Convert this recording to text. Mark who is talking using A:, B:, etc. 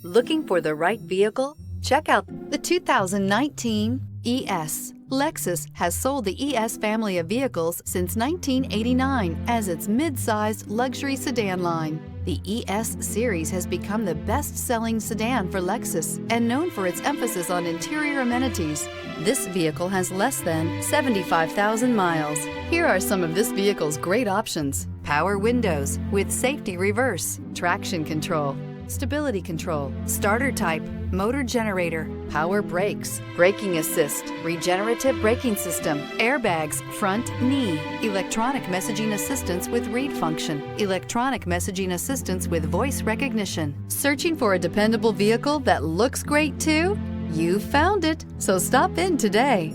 A: Looking for the right vehicle? Check out the 2019 ES. Lexus has sold the ES family of vehicles since 1989 as its mid-sized luxury sedan line. The ES series has become the best-selling sedan for Lexus and known for its emphasis on interior amenities. This vehicle has less than 75,000 miles. Here are some of this vehicle's great options: power windows with safety reverse, traction control, stability control, starter type, motor generator, power brakes, braking assist, regenerative braking system, airbags, front knee, electronic messaging assistance with read function, electronic messaging assistance with voice recognition. Searching for a dependable vehicle that looks great too? You found it, so stop in today.